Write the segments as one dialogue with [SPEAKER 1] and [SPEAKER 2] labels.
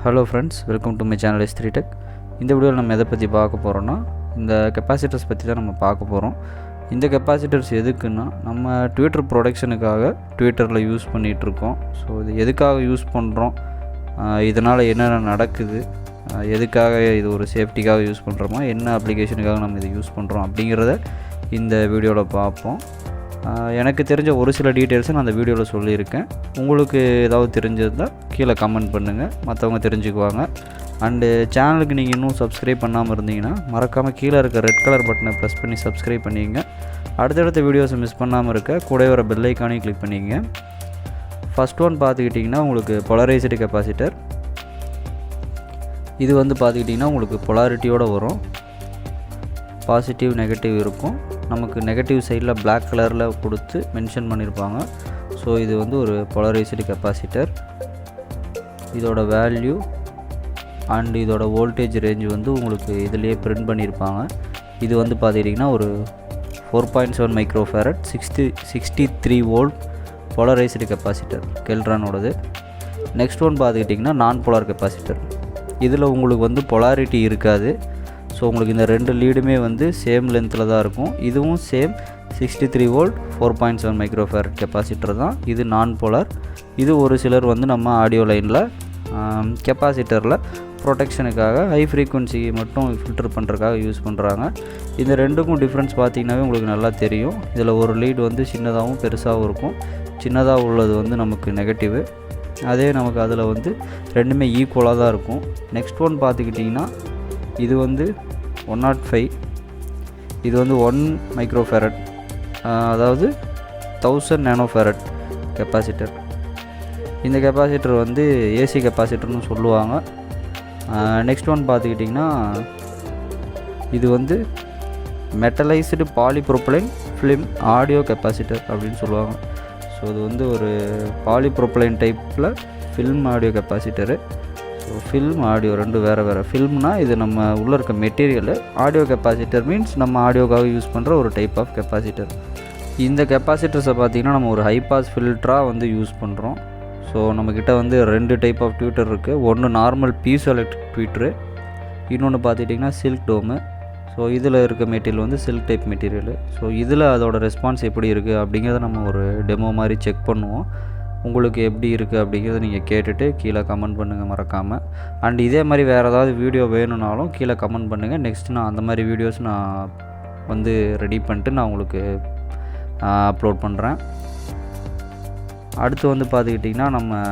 [SPEAKER 1] Hello friends, welcome to my channel S3 Tech. இந்த வீடியோவில் நம்ம எதை பற்றி பார்க்க போகிறோன்னா, இந்த கெப்பாசிட்டர்ஸ் பற்றி தான் நம்ம பார்க்க போகிறோம். இந்த கெப்பாசிட்டர்ஸ் எதுக்குன்னா, நம்ம ட்விட்டர் ப்ரொடக்ஷனுக்காக ட்விட்டரில் யூஸ் பண்ணிகிட்ருக்கோம். ஸோ இது எதுக்காக யூஸ் பண்ணுறோம், இதனால் என்னென்ன நடக்குது, எதுக்காக இது ஒரு சேஃப்டிக்காக யூஸ் பண்ணுறோமா, என்ன அப்ளிகேஷனுக்காக நம்ம இதை யூஸ் பண்ணுறோம் அப்படிங்கிறத இந்த வீடியோவில் பார்ப்போம். எனக்கு தெரிஞ்ச ஒரு சில டீட்டெயில்ஸை நான் அந்த வீடியோவில் சொல்லியிருக்கேன். உங்களுக்கு ஏதாவது தெரிஞ்சிருந்தால் கீழே கமெண்ட் பண்ணுங்கள், மற்றவங்க தெரிஞ்சுக்குவாங்க. அண்டு சேனலுக்கு நீங்கள் இன்னும் சப்ஸ்கிரைப் பண்ணாமல் இருந்தீங்கன்னா மறக்காமல் கீழே இருக்க ரெட் கலர் பட்டனை ப்ரெஸ் பண்ணி சப்ஸ்கிரைப் பண்ணிங்க. அடுத்தடுத்த வீடியோஸை மிஸ் பண்ணாமல் இருக்க கூட வர பெல் ஐக்கானையும் கிளிக் பண்ணிங்க. ஃபஸ்ட் ஒன் பார்த்துக்கிட்டிங்கன்னா உங்களுக்கு பொலரைஸ்டு கெப்பாசிட்டர். இது பார்த்துக்கிட்டிங்கன்னா உங்களுக்கு பொலாரிட்டியோடு வரும். பாசிட்டிவ் நெகட்டிவ் இருக்கும். நமக்கு நெகட்டிவ் சைடில் பிளாக் கலரில் கொடுத்து மென்ஷன் பண்ணியிருப்பாங்க. ஸோ இது ஒரு பொலரைஸ்டு கெப்பாசிட்டர். இதோட வேல்யூ அண்ட் இதோட வோல்டேஜ் ரேஞ்ச் உங்களுக்கு இதிலேயே பிரிண்ட் பண்ணியிருப்பாங்க. இது பார்த்துக்கிட்டிங்கன்னா ஒரு 4.7 மைக்ரோஃபேரட் 63 வோல்ட் பொலரைஸ்டு கெப்பாசிட்டர் கெல்ட்ரானோடது. நெக்ஸ்ட் ஒன் பார்த்துக்கிட்டிங்கன்னா நான் போலார் கெப்பாசிட்டர். இதில் உங்களுக்கு பொலாரிட்டி இருக்காது. ஸோ உங்களுக்கு இந்த ரெண்டு லீடுமே சேம் லென்த்தில் தான் இருக்கும். இதுவும் சேம் 63 வோல்ட் 4.7 மைக்ரோஃபேரட் கெப்பாசிட்டர் தான். இது நான் போலார். இது ஒரு சிலர் நம்ம ஆடியோ லைனில் கெப்பாசிட்டரில் ப்ரொடெக்ஷனுக்காக ஹை ஃப்ரீக்குவன்சி மட்டும் ஃபில்டர் பண்ணுறதுக்காக யூஸ் பண்ணுறாங்க. இந்த ரெண்டுக்கும் டிஃப்ரென்ஸ் பார்த்திங்கனாவே உங்களுக்கு நல்லா தெரியும். இதில் ஒரு லீடு சின்னதாகவும் பெருசாகவும் இருக்கும். சின்னதாக உள்ளது நமக்கு நெகட்டிவு, அதே நமக்கு அதில் ரெண்டுமே ஈக்குவலாக தான் இருக்கும். நெக்ஸ்ட் ஒன் பார்த்துக்கிட்டிங்கன்னா இது 105. இது 1 மைக்ரோஃபேரட், அதாவது 1000 நேனோஃபேரட் கெப்பாசிட்டர். இந்த கெப்பாசிட்டர் ஏசி கெப்பாசிட்டர்னு சொல்லுவாங்க. நெக்ஸ்ட் ஒன் பார்த்துக்கிட்டிங்கன்னா இது மெட்டலைஸ்டு பாலிப்ரோப்பைலைன் ஃபிலிம் ஆடியோ கெப்பாசிட்டர் அப்படின்னு சொல்லுவாங்க. ஸோ இது ஒரு பாலிப்ரோப்பைலைன் டைப்பில் film audio capacitor. So film audio ரெண்டு வேறு. ஃபில்ம்னால் இது நம்ம உள்ளே இருக்க மெட்டீரியலு. ஆடியோ கெப்பாசிட்டர் மீன்ஸ் நம்ம ஆடியோக்காக யூஸ் பண்ணுற ஒரு டைப் ஆஃப் கெப்பாசிட்டர். இந்த கெப்பாசிட்டர்ஸை பார்த்திங்கன்னா நம்ம ஒரு ஹை பாஸ் ஃபில்டராக யூஸ் பண்ணுறோம். ஸோ நம்மக்கிட்ட ரெண்டு டைப் ஆஃப் ட்விட்டர் இருக்குது. ஒன்று நார்மல் பீசோ எலக்ட்ரிக் ட்விட்டரு, இன்னொன்று பார்த்துக்கிட்டிங்கன்னா சில்க் டோமு. ஸோ இதில் இருக்க material silk type material. So இதில் அதோட ரெஸ்பான்ஸ் எப்படி இருக்குது அப்படிங்கிறத நம்ம ஒரு டெமோ மாதிரி செக் பண்ணுவோம். உங்களுக்கு எப்படி இருக்குது அப்படிங்கிறத நீங்கள் கேட்டுட்டு கீழே கமெண்ட் பண்ணுங்கள் மறக்காமல். அண்ட் இதே மாதிரி வேறு ஏதாவது வீடியோ வேணும்னாலும் கீழே கமெண்ட் பண்ணுங்கள். நெக்ஸ்ட்டு நான் அந்த மாதிரி வீடியோஸ் நான் ரெடி பண்ணிட்டு நான் உங்களுக்கு அப்லோட் பண்ணுறேன். அடுத்து பார்த்துக்கிட்டிங்கன்னா நம்ம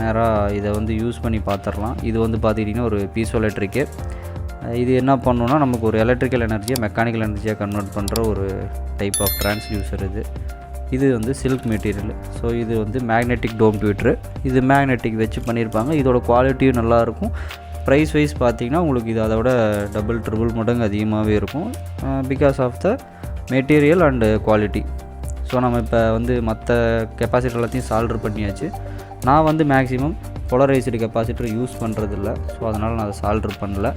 [SPEAKER 1] நேராக இதை யூஸ் பண்ணி பார்த்துடலாம். இது பார்த்துக்கிட்டிங்கன்னா ஒரு பீசோ எலக்ட்ரிக்கு. இது என்ன பண்ணணுன்னா நமக்கு ஒரு எலக்ட்ரிக்கல் எனர்ஜியை மெக்கானிக்கல் எனர்ஜியாக கன்வெர்ட் பண்ணுற ஒரு டைப் ஆஃப் டிரான்ஸ்டியூசர் இது சில்க் மெட்டீரியல். ஸோ இது மேக்னெட்டிக் டோம் ட்விட்டரு. இது மேக்னெட்டிக் வச்சு பண்ணியிருப்பாங்க. இதோட குவாலிட்டியும் நல்லாயிருக்கும். ப்ரைஸ் வைஸ் பார்த்திங்கன்னா உங்களுக்கு இது அதை விட டபுள் ட்ரிபிள் மடங்கு அதிகமாகவே இருக்கும், because of the material and quality. So நம்ம இப்போ மற்ற கெப்பாசிட்டர் எல்லாத்தையும் சால்டர் பண்ணியாச்சு. நான் மேக்ஸிமம் பொலரைஸ்டு கெப்பாசிட்டர் யூஸ் பண்ணுறதில்ல. ஸோ அதனால் நான் அதை சால்டர் பண்ணல.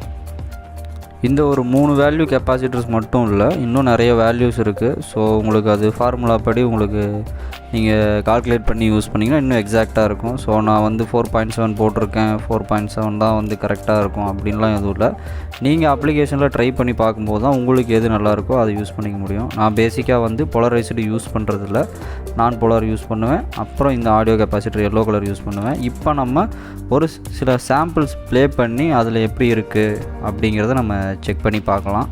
[SPEAKER 1] இந்த ஒரு 3 வேல்யூ கெப்பாசிட்டர்ஸ் மட்டும் இல்லை, இன்னும் நிறைய வேல்யூஸ் இருக்குது. ஸோ உங்களுக்கு அது ஃபார்முலா படி உங்களுக்கு நீங்கள் கால்குலேட் பண்ணி யூஸ் பண்ணிங்கன்னா இன்னும் எக்ஸாக்டாக இருக்கும். ஸோ நான் 4.7 போட்டிருக்கேன், 4.7 தான் கரெக்டாக இருக்கும் அப்படின்லாம் எதுவும் இல்லை. நீங்கள் அப்ளிகேஷனில் ட்ரை பண்ணி பார்க்கும்போது தான் உங்களுக்கு எது நல்லாயிருக்கோ அதை யூஸ் பண்ணிக்க முடியும். நான் பேசிக்காக பொலரைஸ்டு யூஸ் பண்ணுறதில்ல, நான் போலார் யூஸ் பண்ணுவேன். அப்புறம் இந்த audio capacitor yellow colour use பண்ணுவேன். இப்போ நம்ம ஒரு சில சாம்பிள்ஸ் ப்ளே பண்ணி அதில் எப்படி இருக்குது அப்படிங்கிறத நம்ம செக் பண்ணி பார்க்கலாம்.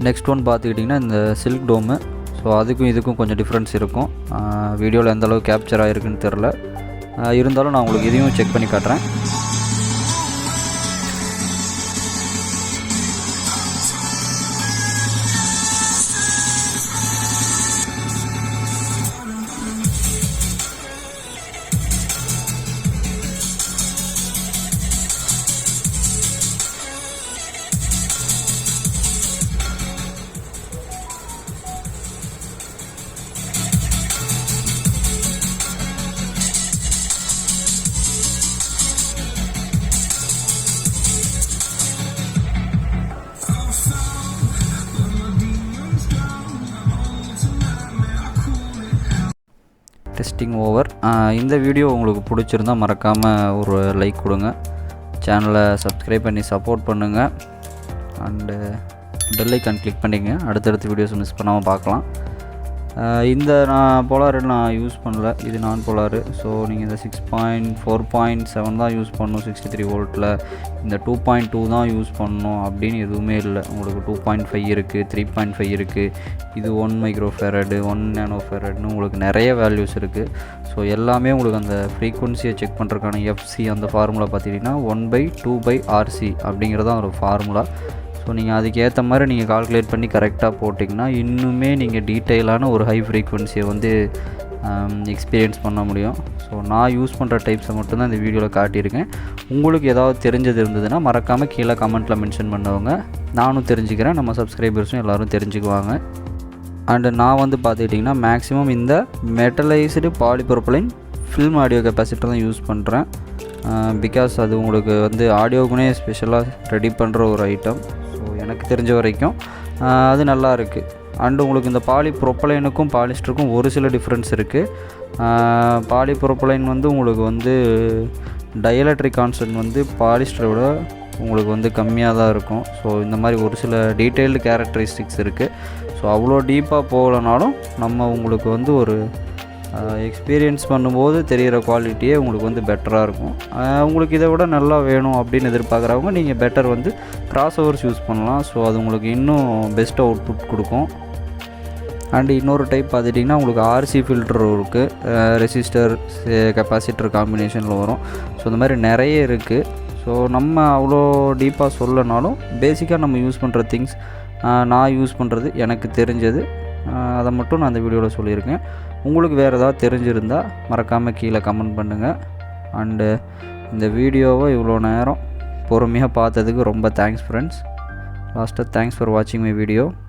[SPEAKER 1] நெக்ஸ்ட் ஒன் பார்த்துக்கிட்டிங்கன்னா இந்த சில்க் டோமு. ஸோ அதுக்கும் இதுக்கும் கொஞ்சம் டிஃப்ரென்ஸ் இருக்கும். வீடியோவில் எந்த அளவுக்கு கேப்சர் ஆகிருக்குன்னு தெரில, இருந்தாலும் நான் உங்களுக்கு இதையும் செக் பண்ணி காட்டுறேன். Testing over. இந்த வீடியோ உங்களுக்கு பிடிச்சிருந்தால் மறக்காமல் ஒரு லைக் கொடுங்க, சேனலை சப்ஸ்கிரைப் பண்ணி சப்போர்ட் பண்ணுங்கள், அண்டு பெல் ஐக்கான் கிளிக் பண்ணிங்க. அடுத்தடுத்த வீடியோஸ் மிஸ் பண்ணாமல் பார்க்கலாம். இந்த நான் போலார் நான் யூஸ் பண்ணல, இது நான் போலார். ஸோ நீங்கள் இந்த 6.4.7 தான் யூஸ் பண்ணணும் 63 வோல்ட்டில், இந்த 2.2 தான் யூஸ் பண்ணணும் அப்படின்னு எதுவுமே இல்லை. உங்களுக்கு 2.5 இருக்குது, 3.5 இருக்குது, இது 1 மைக்ரோஃபேரடு, 1 நேனோஃபேரட்னு உங்களுக்கு நிறைய வேல்யூஸ் இருக்குது. ஸோ எல்லாமே உங்களுக்கு அந்த ஃப்ரீக்வன்சியை செக் பண்ணுறதுக்கான எஃப்சி அந்த ஃபார்முலா பார்த்திங்கன்னா 1/2/RC அப்படிங்கிறதான் ஒரு ஃபார்முலா. ஸோ நீங்கள் அதுக்கேற்ற மாதிரி நீங்கள் கால்குலேட் பண்ணி கரெக்டாக போட்டிங்கன்னா இன்னுமே நீங்கள் டீட்டெயிலான ஒரு ஹை ஃப்ரீக்வன்சியை வந்து எக்ஸ்பீரியன்ஸ் பண்ண முடியும். ஸோ நான் யூஸ் பண்ணுற டைப்ஸை மட்டும்தான் இந்த வீடியோவில் காட்டியிருக்கேன். உங்களுக்கு ஏதாவது தெரிஞ்சது இருந்ததுன்னா மறக்காமல் கீழே கமெண்ட்டில் மென்ஷன் பண்ணுவாங்க, நானும் தெரிஞ்சுக்கிறேன், நம்ம சப்ஸ்கிரைபர்ஸும் எல்லோரும் தெரிஞ்சுக்குவாங்க. அண்டு நான் வந்து பார்த்துக்கிட்டிங்கன்னா மேக்ஸிமம் இந்த மெட்டலைஸ்டு பாலிப்ரோபைலின் ஃபில்ம் ஆடியோ கெப்பாசிட்டர் தான் யூஸ் பண்ணுறேன். பிகாஸ் அது உங்களுக்கு வந்து ஆடியோக்குனே ஸ்பெஷலாக ரெடி பண்ணுற ஒரு ஐட்டம். ஸோ எனக்கு தெரிஞ்ச வரைக்கும் அது நல்லா இருக்குது. அண்டு உங்களுக்கு இந்த பாலிப்ரோபைலினுக்கும் பாலிஸ்டருக்கும் ஒரு சில டிஃப்ரென்ஸ் இருக்குது. பாலிப்ரோபைலின் வந்து உங்களுக்கு வந்து டயலெக்ட்ரிக் கான்ஸ்டன்ட் வந்து பாலிஸ்டரை விட உங்களுக்கு வந்து கம்மியாக தான் இருக்கும். ஸோ இந்த மாதிரி ஒரு சில டீட்டெயில்டு கேரக்டரிஸ்டிக்ஸ் இருக்குது. ஸோ அவ்வளோ டீப்பாக போகலனாலும் நம்ம உங்களுக்கு வந்து ஒரு எக்ஸ்பீரியன்ஸ் பண்ணும்போது தெரிகிற குவாலிட்டியே உங்களுக்கு வந்து பெட்டராக இருக்கும். உங்களுக்கு இதை விட நல்லா வேணும் அப்படின்னு எதிர்பார்க்குறவங்க நீங்கள் பெட்டர் வந்து கிராஸ் ஓவர்ஸ் யூஸ் பண்ணலாம். ஸோ அது உங்களுக்கு இன்னும் பெஸ்ட் அவுட்புட் கொடுக்கும். அண்டு இன்னொரு டைப் பார்த்துட்டிங்கன்னா உங்களுக்கு ஆர்சி ஃபில்டர் இருக்குது, ரெசிஸ்டர் கெப்பாசிட்டர் காம்பினேஷனில் வரும். ஸோ இந்த மாதிரி நிறைய இருக்குது. ஸோ நம்ம அவ்வளோ டீப்பாக சொல்லனாலும் பேசிக்காக நம்ம யூஸ் பண்ணுற திங்ஸ், நான் யூஸ் பண்ணுறது எனக்கு தெரிஞ்சது, அதை மட்டும் நான் அந்த வீடியோவில் சொல்லியிருக்கேன். உங்களுக்கு வேறு ஏதாவது தெரிஞ்சிருந்தால் மறக்காமல் கீழே கமெண்ட் பண்ணுங்கள். அண்டு இந்த வீடியோவை இவ்வளோ நேரம் பொறுமையாக பார்த்ததுக்கு ரொம்ப தேங்க்ஸ் ஃப்ரெண்ட்ஸ். லாஸ்ட்டாக தேங்க்ஸ் ஃபார் வாட்சிங் மை வீடியோ.